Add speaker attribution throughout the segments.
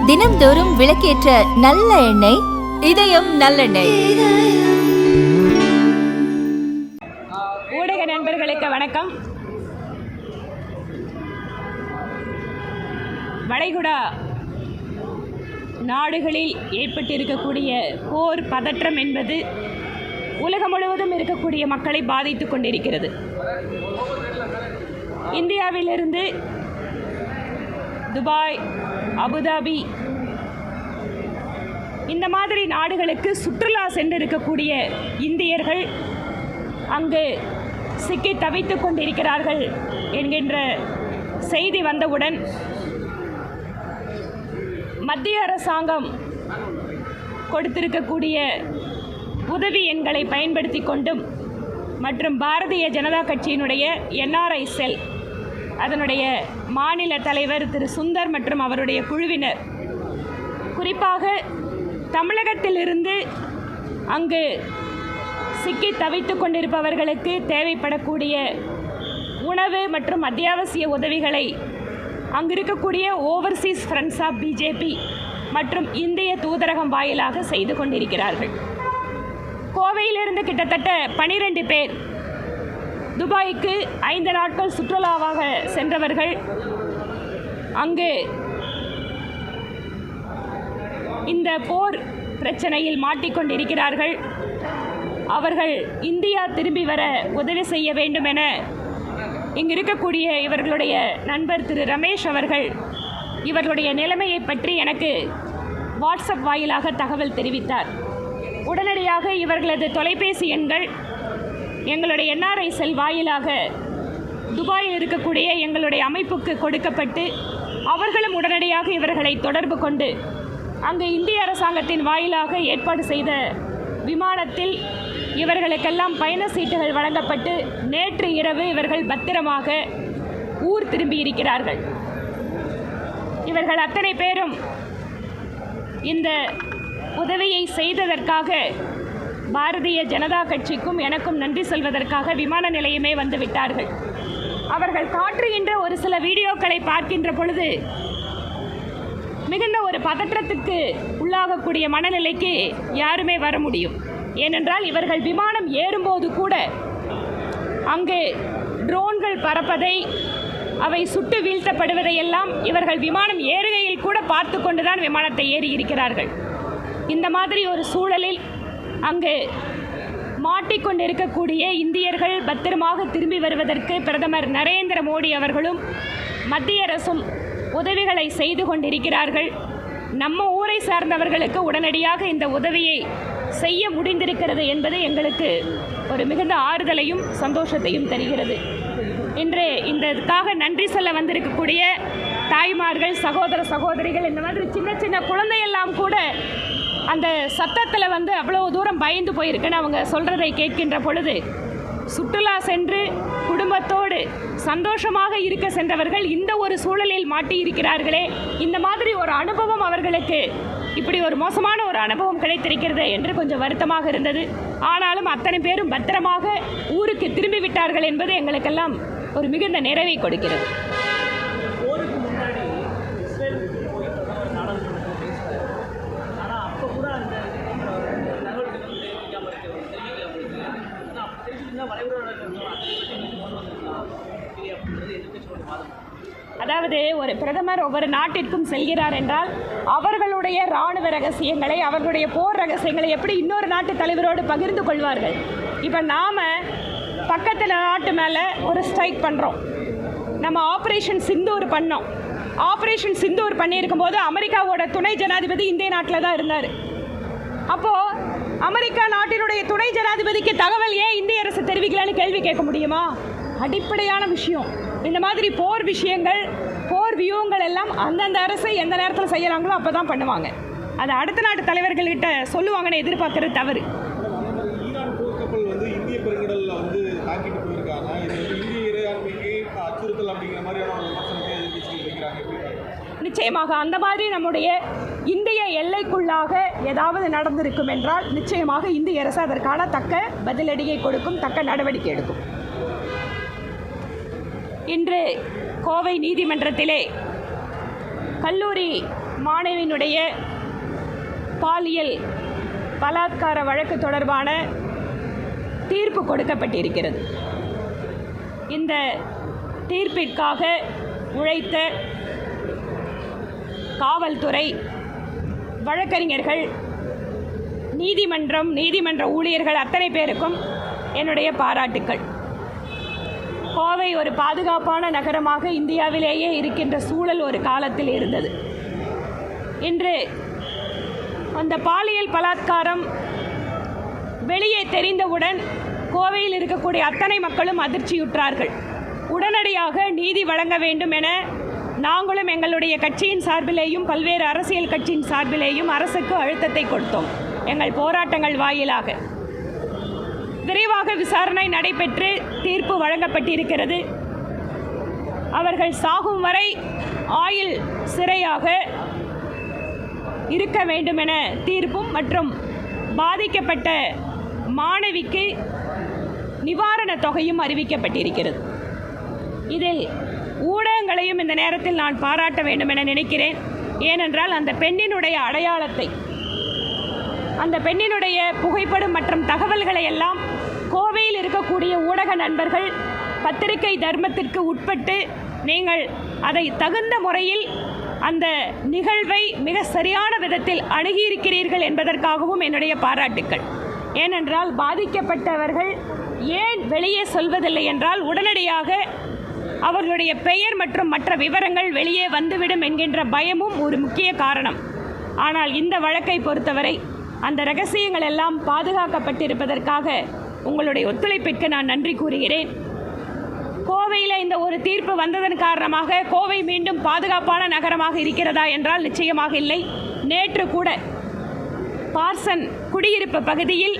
Speaker 1: தினம்தோறும் விளக்கேற்ற நல்ல எண்ணெய் இதயம் நல்லெண்ணெய்.
Speaker 2: ஊடக நண்பர்களுக்கு வணக்கம். வளைகுடா நாடுகளில் ஏற்பட்டிருக்கக்கூடிய போர் பதற்றம் என்பது உலகம் முழுவதும் இருக்கக்கூடிய மக்களை பாதித்து கொண்டிருக்கிறது. இந்தியாவிலிருந்து துபாய், அபுதாபி இந்த மாதிரி நாடுகளுக்கு சுற்றுலா சென்றிருக்கக்கூடிய இந்தியர்கள் அங்கு சிக்கி தவித்து கொண்டிருக்கிறார்கள் என்கின்ற செய்தி வந்தவுடன் மத்திய அரசாங்கம் கொடுத்திருக்கக்கூடிய உதவி எண்களை பயன்படுத்தி கொண்டும் மற்றும் பாரதிய ஜனதா கட்சியினுடைய NRI செல் அதனுடைய மாநில தலைவர் திரு சுந்தர் மற்றும் அவருடைய குழுவினர் குறிப்பாக தமிழகத்திலிருந்து அங்கு சிக்கி தவித்து கொண்டிருப்பவர்களுக்கு தேவைப்படக்கூடிய உணவு மற்றும் அத்தியாவசிய உதவிகளை அங்கு இருக்கக்கூடிய ஓவர்சீஸ் ஃப்ரெண்ட்ஸ் ஆஃப் பிஜேபி மற்றும் இந்திய தூதரகம் வாயிலாக செய்து கொண்டிருக்கிறார்கள். கோவையிலிருந்து கிட்டத்தட்ட 12 பேர் துபாய்க்கு 5 நாட்கள் சுற்றுலாவாக சென்றவர்கள் அங்கு இந்த போர் பிரச்சனையில் மாட்டிக்கொண்டிருக்கிறார்கள். அவர்கள் இந்தியா திரும்பி வர உதவி செய்ய வேண்டும் என இங்கு இருக்கக்கூடிய இவர்களுடைய நண்பர் திரு ரமேஷ் அவர்கள் இவர்களுடைய நிலைமையை பற்றி எனக்கு வாட்ஸ்அப் வாயிலாக தகவல் தெரிவித்தார். உடனடியாக இவர்களது தொலைபேசி எண்கள் எங்களுடைய NRI செல் வாயிலாக துபாயில் இருக்கக்கூடிய எங்களுடைய அமைப்புக்கு கொடுக்கப்பட்டு அவர்களும் உடனடியாக இவர்களை தொடர்பு கொண்டு அங்கு இந்திய அரசாங்கத்தின் வாயிலாக ஏற்பாடு செய்த விமானத்தில் இவர்களுக்கெல்லாம் பயண சீட்டுகள் வழங்கப்பட்டு நேற்று இரவு இவர்கள் பத்திரமாக ஊர் திரும்பியிருக்கிறார்கள். இவர்கள் அத்தனை பேரும் இந்த உதவியை செய்ததற்காக பாரதிய ஜனதா கட்சிக்கும் எனக்கும் நன்றி சொல்வதற்காக விமான நிலையமே வந்து விட்டார்கள். அவர்கள் காட்டுகின்ற ஒரு சில வீடியோக்களை பார்க்கின்ற பொழுது மிகுந்த ஒரு பதற்றத்துக்கு உள்ளாகக்கூடிய மனநிலைக்கு யாருமே வர முடியும். ஏனென்றால் இவர்கள் விமானம் ஏறும்போது கூட அங்கு ட்ரோன்கள் பறப்பதை அவை சுட்டு வீழ்த்தப்படுவதையெல்லாம் இவர்கள் விமானம் ஏறுகையில் கூட பார்த்து கொண்டுதான் விமானத்தை ஏறி இருக்கிறார்கள். இந்த மாதிரி ஒரு சூழலில் அங்கு மாட்டிக்கொண்டிருக்கக்கூடிய இந்தியர்கள் பத்திரமாக திரும்பி வருவதற்கு பிரதமர் நரேந்திர மோடி அவர்களும் மத்திய அரசும் உதவிகளை செய்து கொண்டிருக்கிறார்கள். நம்ம ஊரை சார்ந்தவர்களுக்கு உடனடியாக இந்த உதவியை செய்ய முடிந்திருக்கிறது என்பது எங்களுக்கு ஒரு மிகுந்த ஆறுதலையும் சந்தோஷத்தையும் தருகிறது. இன்று இதற்காக நன்றி சொல்ல வந்திருக்கக்கூடிய தாய்மார்கள், சகோதர சகோதரிகள், இந்த மாதிரி சின்ன சின்ன குழந்தையெல்லாம் கூட அந்த சத்தத்தில் அவ்வளோ தூரம் பயந்து போயிருக்குன்னு அவங்க சொல்கிறதை கேட்கின்ற பொழுது சுற்றுலா சென்று குடும்பத்தோடு சந்தோஷமாக இருக்க சென்றவர்கள் இந்த ஒரு சூழலில் மாட்டியிருக்கிறார்களே, இந்த மாதிரி ஒரு அனுபவம் அவர்களுக்கு இப்படி ஒரு மோசமான ஒரு அனுபவம் கிடைத்திருக்கிறது என்று கொஞ்சம் வருத்தமாக இருந்தது. ஆனாலும் அத்தனை பேரும் பத்திரமாக ஊருக்கு திரும்பி விட்டார்கள் என்பது எங்களுக்கெல்லாம் ஒரு மிகுந்த நிறைவை கொடுக்கிறது. அதாவது ஒரு பிரதமர் ஒவ்வொரு நாட்டிற்கும் செல்கிறார் என்றால் அவர்களுடைய இராணுவ ரகசியங்களை, அவர்களுடைய போர் ரகசியங்களை எப்படி இன்னொரு நாட்டு தலைவரோடு பகிர்ந்து கொள்வார்கள். இப்போ நாம் பக்கத்தில் நாட்டு மேலே ஒரு ஸ்ட்ரைக் பண்ணுறோம். நம்ம ஆப்ரேஷன் சிந்தூர் பண்ணோம். ஆப்ரேஷன் சிந்தூர் பண்ணியிருக்கும் போது அமெரிக்காவோட துணை ஜனாதிபதி இந்திய நாட்டில் தான் இருந்தார். அப்போது அமெரிக்கா நாட்டினுடைய துணை ஜனாதிபதிக்கு தகவல் ஏன் இந்திய அரசு தெரிவிக்கலான்னு கேள்வி கேட்க முடியுமா? அடிப்படையான விஷயம். இந்த மாதிரி போர் விஷயங்கள், போர் வியூகங்கள் எல்லாம் அந்தந்த அரசை எந்த நேரத்தில் செய்யறாங்களோ அப்போ தான் பண்ணுவாங்க. அது அடுத்த நாட்டு தலைவர்கள்கிட்ட சொல்லுவாங்கன்னு எதிர்பார்க்கறது தவறு.
Speaker 3: ஈரான் போர்க்கப்பல் இந்திய பெருங்கடலில் தாக்கிட்டு போயிருக்காங்க. இது இந்திய இறையாண்மைக்கு அச்சுறுத்தல் அப்படிங்கிற மாதிரியான விமர்சனத்தை எதிர்க்கட்சிகள் வைக்கிறாங்க.
Speaker 2: நிச்சயமாக அந்த மாதிரி நம்முடைய இந்திய எல்லைக்குள்ளாக ஏதாவது நடந்திருக்கும் என்றால் நிச்சயமாக இந்திய அரசு அதற்கான தக்க பதிலடியை கொடுக்கும், தக்க நடவடிக்கை எடுக்கும். இன்று கோவை நீதிமன்றத்திலே கல்லூரி மாணவியினுடைய பாலியல் பலாத்கார வழக்கு தொடர்பான தீர்ப்பு கொடுக்கப்பட்டிருக்கிறது. இந்த தீர்ப்பிற்காக உழைத்த காவல்துறை, வழக்கறிஞர்கள், நீதிமன்ற ஊழியர்கள் அத்தனை பேருக்கும் என்னுடைய பாராட்டுக்கள். கோவை ஒரு பாதுகாப்பான நகரமாக இந்தியாவிலேயே இருக்கின்ற சூழல் ஒரு காலத்தில் இருந்தது. இன்று அந்த பாலியல் பலாத்காரம் வெளியே தெரிந்தவுடன் கோவையில் இருக்கக்கூடிய அத்தனை மக்களும் அதிர்ச்சியுற்றார்கள். உடனடியாக நீதி வழங்க வேண்டும் என நாங்களும் எங்களுடைய கட்சியின் சார்பிலேயும் பல்வேறு அரசியல் கட்சியின் சார்பிலேயும் அரசுக்கு அழுத்தத்தை கொடுத்தோம். எங்கள் போராட்டங்கள் வாயிலாக விரைவாக விசாரணை நடைபெற்று தீர்ப்பு வழங்கப்பட்டிருக்கிறது. அவர்கள் சாகும் வரை ஆயுள் சிறையாக இருக்க வேண்டும் என தீர்ப்பும் மற்றும் பாதிக்கப்பட்ட மாணவிக்கு நிவாரணத் தொகையும் அறிவிக்கப்பட்டிருக்கிறது. இதில் ஊடகங்களையும் இந்த நேரத்தில் நான் பாராட்ட வேண்டும் என நினைக்கிறேன். ஏனென்றால் அந்த பெண்ணினுடைய அடையாளத்தை, அந்த பெண்ணினுடைய புகைப்படம் மற்றும் தகவல்களை எல்லாம் கோவையில் இருக்கக்கூடிய ஊடக நண்பர்கள் பத்திரிகை தர்மத்திற்கு உட்பட்டு நீங்கள் அதை தகுந்த முறையில் அந்த நிகழ்வை மிக சரியான விதத்தில் அணுகியிருக்கிறீர்கள் என்பதற்காகவும் என்னுடைய பாராட்டுக்கள். ஏனென்றால் பாதிக்கப்பட்டவர்கள் ஏன் வெளியே சொல்வதில்லை என்றால் உடனடியாக அவர்களுடைய பெயர் மற்றும் மற்ற விவரங்கள் வெளியே வந்துவிடும் என்கின்ற பயமும் ஒரு முக்கிய காரணம். ஆனால் இந்த வழக்கை பொறுத்தவரை அந்த இரகசியங்கள் எல்லாம் பாதுகாக்கப்பட்டிருப்பதற்காக உங்களுடைய ஒத்துழைப்பிற்கு நான் நன்றி கூறுகிறேன். கோவையில் இந்த ஒரு தீர்ப்பு வந்ததன் காரணமாக கோவை மீண்டும் பாதுகாப்பான நகரமாக இருக்கிறதா என்றால் நிச்சயமாக இல்லை. நேற்று கூட பார்சன் குடியிருப்பு பகுதியில்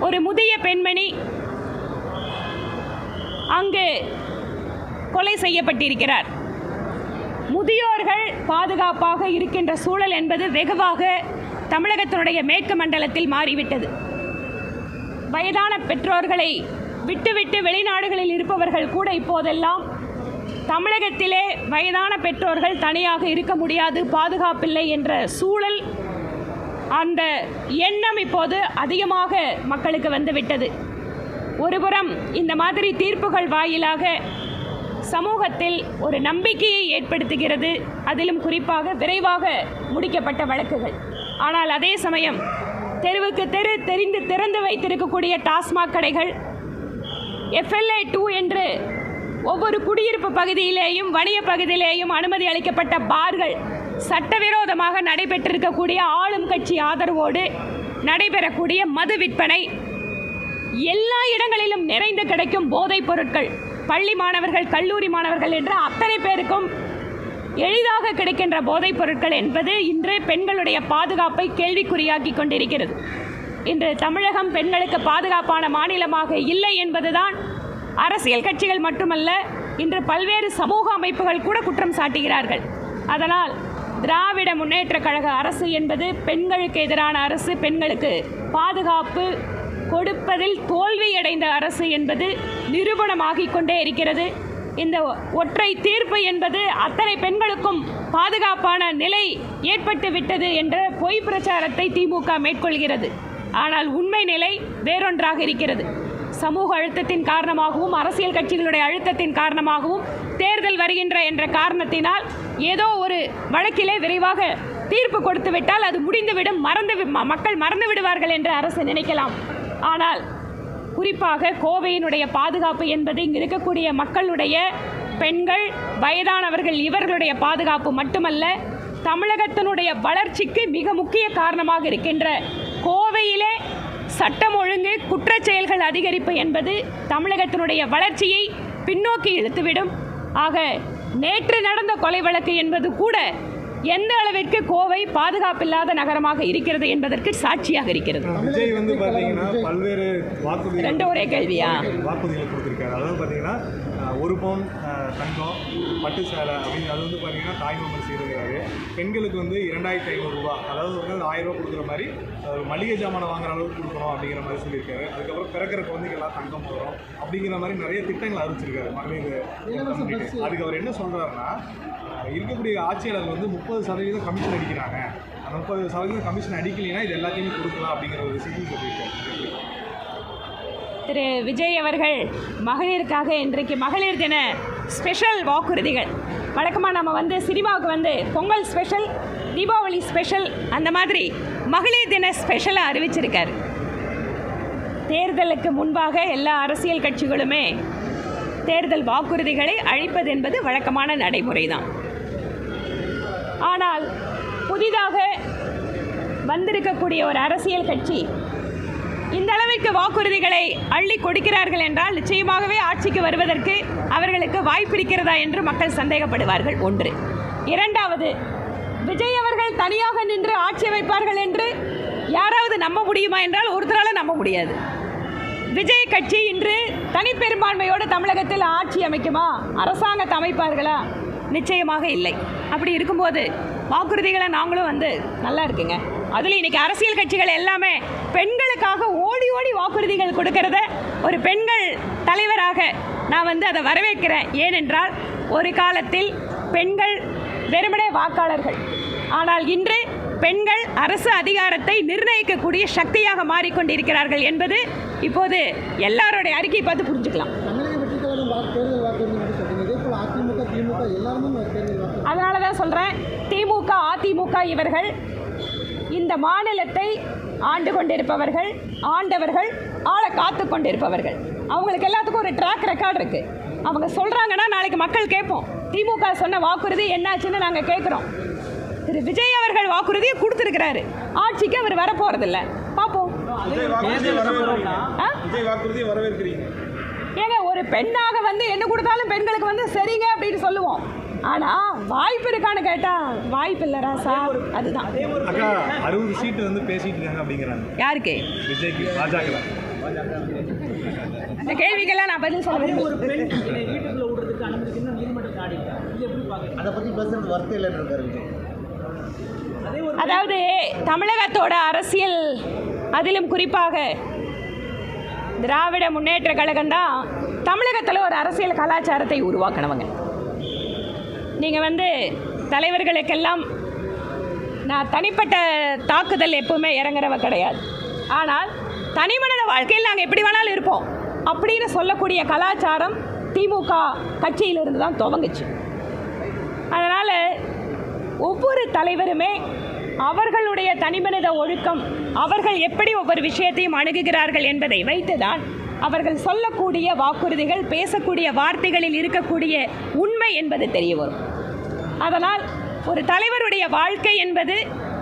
Speaker 2: ஒரு முதிய பெண்மணி அங்கு கொலை செய்யப்பட்டிருக்கிறார். முதியோர்கள் பாதுகாப்பாக இருக்கின்ற சூழல் என்பது வெகுவாக தமிழகத்தினுடைய மேற்கு மண்டலத்தில் மாறிவிட்டது. வயதான பெற்றோர்களை விட்டுவிட்டு வெளிநாடுகளில் இருப்பவர்கள் கூட இப்போதெல்லாம் தமிழகத்திலே வயதான பெற்றோர்கள் தனியாக இருக்க முடியாது, பாதுகாப்பில்லை என்ற சூழல், அந்த எண்ணம் இப்போது அதிகமாக மக்களுக்கு வந்துவிட்டது. ஒருபுறம் இந்த மாதிரி தீர்ப்புகள் வாயிலாக சமூகத்தில் ஒரு நம்பிக்கையை ஏற்படுத்துகிறது, அதிலும் குறிப்பாக விரைவாக முடிக்கப்பட்ட வழக்குகள். ஆனால் அதே சமயம் தெருவுக்கு தெரு திறந்து வைத்திருக்கக்கூடிய டாஸ்மாக் கடைகள், FLA 2 என்று ஒவ்வொரு குடியிருப்பு பகுதியிலேயும் வணிக பகுதியிலேயும் அனுமதி அளிக்கப்பட்ட பார்கள், சட்டவிரோதமாக நடைபெற்றிருக்கக்கூடிய ஆளும் கட்சி ஆதரவோடு நடைபெறக்கூடிய மது விற்பனை, எல்லா இடங்களிலும் நிறைந்து கிடைக்கும் போதைப் பொருட்கள், பள்ளி மாணவர்கள், கல்லூரி மாணவர்கள் என்ற அத்தனை பேருக்கும் எளிதாக கிடைக்கின்ற போதைப் பொருட்கள் என்பது இன்று பெண்களுடைய பாதுகாப்பை கேள்விக்குறியாக்கி கொண்டிருக்கிறது. இன்று தமிழகம் பெண்களுக்கு பாதுகாப்பான மாநிலமாக இல்லை என்பதுதான் அரசியல் கட்சிகள் மட்டுமல்ல, இன்று பல்வேறு சமூக அமைப்புகள் கூட குற்றம் சாட்டுகிறார்கள். அதனால் திராவிட முன்னேற்றக் கழக அரசு என்பது பெண்களுக்கு எதிரான அரசு, பெண்களுக்கு பாதுகாப்பு கொடுப்பதில் தோல்வியடைந்த அரசு என்பது நிரூபணமாகிக் கொண்டே இருக்கிறது. இந்த ஒற்றை தீர்ப்பு என்பது அத்தனை பெண்களுக்கும் பாதுகாப்பான நிலை ஏற்பட்டு விட்டது என்ற பொய் பிரச்சாரத்தை திமுக மேற்கொள்கிறது. ஆனால் உண்மை நிலை வேறொன்றாக இருக்கிறது. சமூக அழுத்தத்தின் காரணமாகவும் அரசியல் கட்சிகளுடைய அழுத்தத்தின் காரணமாகவும் தேர்தல் வருகின்ற என்ற காரணத்தினால் ஏதோ ஒரு வழக்கிலே விரைவாக தீர்ப்பு கொடுத்து விட்டால் அது முடிந்துவிடும், மக்கள் மறந்து விடுவார்கள் என்று அரசு நினைக்கலாம். ஆனால் குறிப்பாக கோவையினுடைய பாதுகாப்பு என்பது இங்கு இருக்கக்கூடிய மக்களுடைய, பெண்கள், வயதானவர்கள் இவர்களுடைய பாதுகாப்பு மட்டுமல்ல, தமிழகத்தினுடைய வளர்ச்சிக்கு மிக முக்கிய காரணமாக இருக்கின்ற கோவையிலே சட்டம் ஒழுங்கு, குற்றச் செயல்கள் அதிகரிப்பு என்பது தமிழகத்தினுடைய வளர்ச்சியை பின்னோக்கி இழுத்துவிடும். ஆக நேற்று நடந்த கொலை வழக்கு என்பது கூட எந்த அளவிற்கு கோவை பாதுகாப்பில்லாத நகரமாக இருக்கிறது என்பதற்கு சாட்சியாக இருக்கிறது.
Speaker 3: விஜய் வந்து பாத்தீங்கன்னா பல்வேறு வாக்குறுதிகள்,
Speaker 2: ஒரே கேள்வியா
Speaker 3: வாக்குறுதிகள் கொடுத்திருக்காரு. அதாவது பாத்தீங்கன்னா 1 பவுன் தங்கம், பட்டு சேலை அப்படின்னு, அது வந்து பாத்தீங்கன்னா தாய்மாமன் செய்திருக்காரு. பெண்களுக்கு வந்து 2500 ரூபா, அதாவது வந்து 1000 ரூபா கொடுக்குற மாதிரி மளிகை ஜாமானை வாங்குற அளவுக்கு கொடுக்கணும் அப்படிங்கிற மாதிரி சொல்லியிருக்காரு. அதுக்கப்புறம் பிறக்கிற குழந்தைகள்லாம் தங்கம் போகிறோம் அப்படிங்கிற மாதிரி நிறைய திட்டங்கள் அறிவிச்சிருக்காரு மகளிர். அதுக்கு அவர் என்ன சொல்றாருன்னா, இருக்கக்கூடிய ஆட்சியாளர்கள் வந்து 30% கமிஷன் அடிக்கிறாங்க, அந்த 30% கமிஷன் அடிக்கலைன்னா இது எல்லாத்தையுமே கொடுக்கலாம் அப்படிங்கிற ஒரு விஷயத்தையும் சொல்லியிருக்காரு.
Speaker 2: திரு விஜய் அவர்கள் மகளிருக்காக இன்றைக்கு மகளிர் தின ஸ்பெஷல் வாக்குறுதிகள், வழக்கமாக நம்ம வந்து சினிமாவுக்கு வந்து பொங்கல் ஸ்பெஷல், தீபாவளி ஸ்பெஷல், அந்த மாதிரி மகளிர் தின ஸ்பெஷலாக அறிவிச்சிருக்காரு. தேர்தலுக்கு முன்பாக எல்லா அரசியல் கட்சிகளுமே தேர்தல் வாக்குறுதிகளை அழிப்பது என்பது வழக்கமான நடைமுறை தான். ஆனால் புதிதாக வந்திருக்கக்கூடிய ஒரு அரசியல் கட்சி இந்த அளவிற்கு வாக்குறுதிகளை அள்ளி கொடுக்கிறார்கள் என்றால் நிச்சயமாகவே ஆட்சிக்கு வருவதற்கு அவர்களுக்கு வாய்ப்பிருக்கிறதா என்று மக்கள் சந்தேகப்படுவார்கள். ஒன்று. இரண்டாவது, விஜய் அவர்கள் தனியாக நின்று ஆட்சி அமைப்பார்கள் என்று யாராவது நம்ப முடியுமா என்றால் ஒருத்தரால நம்ப முடியாது. விஜய் கட்சி இன்று தனிப்பெரும்பான்மையோடு தமிழகத்தில் ஆட்சி அமைக்குமா, அரசாங்கத்தை அமைப்பார்களா? நிச்சயமாக இல்லை. அப்படி இருக்கும்போது வாக்குறுதிகளை நாங்களும் வந்து நல்லா இருக்குங்க. அதில் இன்றைக்கி அரசியல் கட்சிகள் எல்லாமே பெண்களுக்காக ஓடி ஓடி வாக்குறுதிகள் கொடுக்கறத ஒரு பெண்கள் தலைவராக நான் வந்து அதை வரவேற்கிறேன். ஏனென்றால் ஒரு காலத்தில் பெண்கள் வெறுமனே வாக்காளர்கள், ஆனால் இன்று பெண்கள் அரசு அதிகாரத்தை நிர்ணயிக்கக்கூடிய சக்தியாக மாறிக்கொண்டிருக்கிறார்கள் என்பது இப்போது எல்லாருடைய அறிக்கை பார்த்து புரிஞ்சுக்கலாம். அதனால தான் சொல்கிறேன், திமுக அதிமுக இவர்கள் இந்த மாநிலத்தை ஆண்டு கொண்டிருப்பவர்கள், ஆண்டவர்கள், ஆள காத்து கொண்டிருப்பவர்கள். அவங்களுக்கு எல்லாத்துக்கும் ஒரு ட்ராக் ரெக்கார்டு இருக்குது. அவங்க சொல்கிறாங்கன்னா நாளைக்கு மக்கள் கேட்போம், திமுக சொன்ன வாக்குறுதி என்னாச்சுன்னு நாங்கள் கேட்குறோம். திரு விஜய் அவர்கள் வாக்குறுதியை கொடுத்துருக்கிறாரு, ஆட்சிக்கு அவர் வரப்போகிறதில்ல. பார்ப்போம். ஏங்க, ஒரு பெண்ணாக வந்து என்ன கொடுத்தாலும் பெண்களுக்கு வந்து சரிங்க அப்படின்னு சொல்லுவோம். ஆனால் வாய்ப்பு இருக்கான்னு கேட்டால் வாய்ப்பு இல்லை ராசா. அதுதான்.
Speaker 3: அக்கா 60 சீட்டு வந்து பேசிட்டு இருக்காங்க அப்படிங்கிறாங்க.
Speaker 2: யாருக்கு?
Speaker 3: விஜய்க்கு, பாஜக.
Speaker 2: இந்த கேள்விக்கெல்லாம் நான் பதில் சொல்ல
Speaker 4: ஒரு பெண் வீட்டுக்குள்ள விடுறதுக்கு அனுமதிக்கணும் நீதிமன்றம் காடிட்டாங்க. இது எப்படி பார்க்குறீங்க? அதை பற்றி பேசுறது வார்த்தை இல்லைன்னு இருக்காரு விஜய்.
Speaker 2: அதாவது தமிழகத்தோட அரசியல், அதிலும் குறிப்பாக திராவிட முன்னேற்ற கழகம் தான் தமிழகத்தில் ஒரு அரசியல் கலாச்சாரத்தை உருவாக்கணவங்க. நீங்கள் வந்து தலைவர்களுக்கெல்லாம் நான் தனிப்பட்ட தாக்குதல் எப்பவுமே இறங்குறவ கிடையாது. ஆனால் தனிமனித வாழ்க்கையில் நாங்கள் எப்படி வேணாலும் இருப்போம் அப்படின்னு சொல்லக்கூடிய கலாச்சாரம் திமுக கட்சியிலிருந்து தான் துவங்குச்சு. அதனால் ஒவ்வொரு தலைவருமே அவர்களுடைய தனிமனித ஒழுக்கம், அவர்கள் எப்படி ஒவ்வொரு விஷயத்தையும் அணுகுகிறார்கள் என்பதை வைத்துதான் அவர்கள் சொல்லக்கூடிய வாக்குறுதிகள், பேசக்கூடிய வார்த்தைகளில் இருக்கக்கூடிய உண்மை என்பது தெரிய வரும். அதனால் ஒரு தலைவருடைய வாழ்க்கை என்பது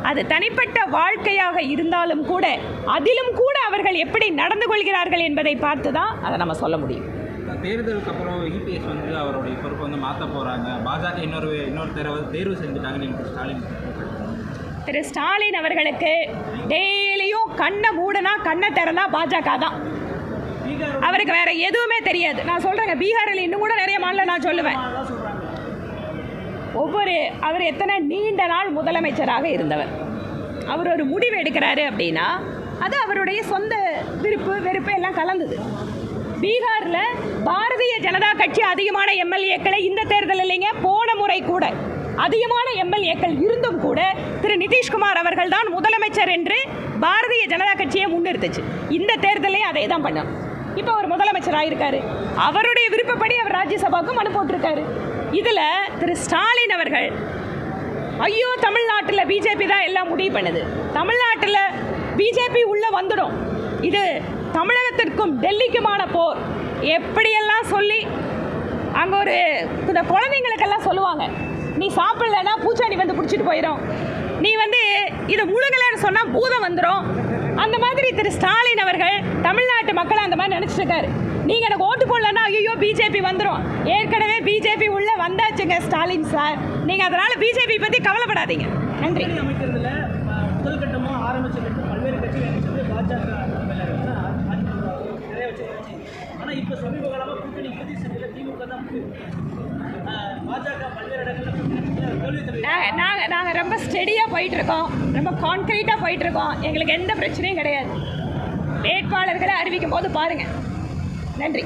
Speaker 2: அது தனிப்பட்ட வாழ்க்கையாக இருந்தாலும் கூட அதிலும் கூட அவர்கள் எப்படி நடந்து கொள்கிறார்கள் என்பதை பார்த்து தான் அதை நம்ம சொல்ல முடியும்.
Speaker 5: தேர்தலுக்கு அப்புறம் இபிஎஸ் வந்து அவருடைய பொறுப்பை வந்து மாற்ற போகிறாங்க, பாஜக இன்னொரு தேர்வு செஞ்சுட்டாங்கன்னு ஸ்டாலின்.
Speaker 2: திரு ஸ்டாலின் அவர்களுக்கு டெய்லியும் கண்ணை மூடனா கண்ணை திறந்தா பாஜக தான். அவருக்கு வேற எதுவுமே தெரியாது. நான் சொல்றேங்க, பீகாரில் இன்னும் கூட நிறைய மாநிலம் நான் சொல்லுவேன். அவர் எத்தனை நீண்ட நாள் முதலமைச்சராக இருந்தவர். அவர் ஒரு முடிவு எடுக்கிறாரு அப்படின்னா அது அவருடைய சொந்த விருப்பு வெறுப்பு எல்லாம் கலந்தது. பீகாரில் பாரதிய ஜனதா கட்சி அதிகமான எம்எல்ஏக்களை இந்த தேர்தல் இல்லைங்க, போன முறை கூட அதிகமான எம்எல்ஏக்கள் இருந்தும் கூட திரு நிதிஷ்குமார் அவர்கள் தான் முதலமைச்சர் என்று பாரதிய ஜனதா கட்சியை முன்னிறுத்துச்சு. இந்த தேர்தலையும் அதே தான் பண்ணோம். இப்போ அவர் முதலமைச்சராக இருக்காரு, அவருடைய விருப்பப்படி அவர் ராஜ்யசபாவுக்கும் மனு போட்டிருக்காரு. இதில் திரு ஸ்டாலின் அவர்கள் ஐயோ தமிழ்நாட்டில் பிஜேபி தான் எல்லாம் முடிவு பண்ணுது, தமிழ்நாட்டில் பிஜேபி உள்ளே வந்துடும், இது தமிழகத்திற்கும் டெல்லிக்குமான போர் எப்படியெல்லாம் சொல்லி அங்கே ஒரு இந்த குழந்தைங்களுக்கெல்லாம் சொல்லுவாங்க, நீ சாப்பிடலன்னா பூச்சாண்டி வந்து பிடிச்சிட்டு போயிடும், நீ வந்து இதை முழுங்கலன்னு சொன்னால் பூதம் வந்துடும். அந்த மாதிரி திரு ஸ்டாலின் அவர்கள் தமிழ்நாட்டு மக்களை அந்த மாதிரி நினச்சிட்டு இருக்காரு. நீங்கள் எனக்கு ஓட்டு போடலன்னா ஐயோ பிஜேபி வந்துடும். ஏற்கனவே பிஜேபி உள்ளே வந்தாச்சுங்க ஸ்டாலின் சார், நீங்கள் அதனால் பிஜேபி பற்றி கவலைப்படாதீங்க. நன்றி.
Speaker 4: அமைக்கிறதுல முதல் கட்டமாக ஆரம்பிச்ச கட்டம் பல்வேறு கட்சிகள் பாஜக நிறைய வச்சு, ஆனால் இப்போ சமீப காலமாக கூட்டணி இறுதி சந்தையில் திமுக தான் பாஜக பல்வேறு இடங்களில்
Speaker 2: நாங்கள் ரொம்ப ஸ்டெடியாக போயிட்டுருக்கோம், ரொம்ப கான்க்ரீட்டாக போயிட்டுருக்கோம். எங்களுக்கு எந்த பிரச்சனையும் கிடையாது. வேட்பாளர்களை அறிவிக்கும் போது பாருங்கள். நன்றி.